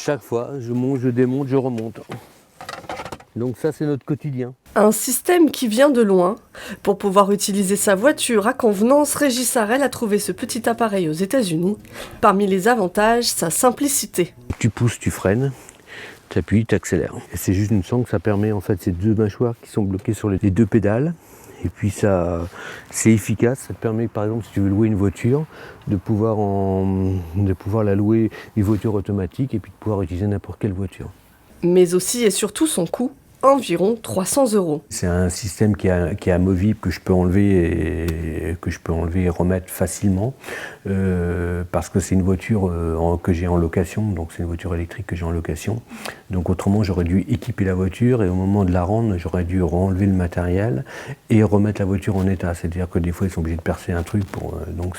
chaque fois, je monte, je démonte, je remonte. Donc ça, c'est notre quotidien. Un système qui vient de loin. Pour pouvoir utiliser sa voiture à convenance, Régis Sarel a trouvé ce petit appareil aux États-Unis. Parmi les avantages, sa simplicité. Tu pousses, tu freines, tu appuies, tu accélères. Et c'est juste une sangle, ça permet en fait ces deux mâchoires qui sont bloquées sur les deux pédales. Et puis ça, c'est efficace, ça te permet par exemple si tu veux louer une voiture, de pouvoir la louer une voiture automatique et puis de pouvoir utiliser n'importe quelle voiture. Mais aussi et surtout son coût, environ 300 €. C'est un système qui est amovible, que je peux enlever et remettre facilement, parce que c'est une voiture que j'ai en location, donc c'est une voiture électrique que j'ai en location. Donc autrement, j'aurais dû équiper la voiture et au moment de la rendre, j'aurais dû enlever le matériel et remettre la voiture en état. C'est-à-dire que des fois, ils sont obligés de percer un truc, donc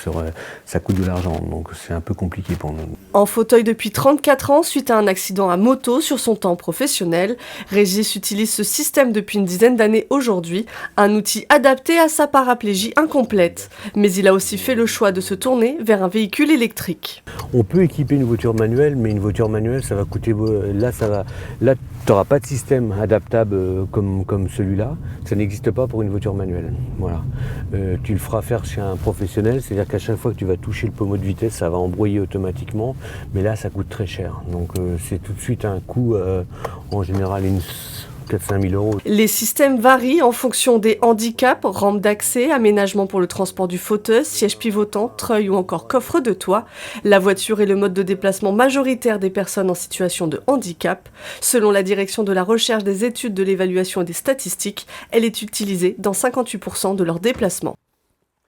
ça coûte de l'argent, donc c'est un peu compliqué pour nous. En fauteuil depuis 34 ans, suite à un accident à moto sur son temps professionnel, Régis utilise ce système depuis une dizaine d'années aujourd'hui, un outil adapté à sa paraplégie incomplète. Mais il a aussi fait le choix de se tourner vers un véhicule électrique. On peut équiper une voiture manuelle, mais une voiture manuelle, ça va coûter... Là, tu n'auras pas de système adaptable comme celui-là. Ça n'existe pas pour une voiture manuelle. Voilà. Tu le feras faire chez un professionnel, c'est-à-dire qu'à chaque fois que tu vas toucher le pommeau de vitesse, ça va embrouiller automatiquement. Mais là, ça coûte très cher. Donc c'est tout de suite un coût, en général, 4 000 à 5 000 €. Les systèmes varient en fonction des handicaps, rampes d'accès, aménagement pour le transport du fauteuil, siège pivotant, treuil ou encore coffre de toit. La voiture est le mode de déplacement majoritaire des personnes en situation de handicap. Selon la direction de la recherche, des études, de l'évaluation et des statistiques, elle est utilisée dans 58% de leurs déplacements.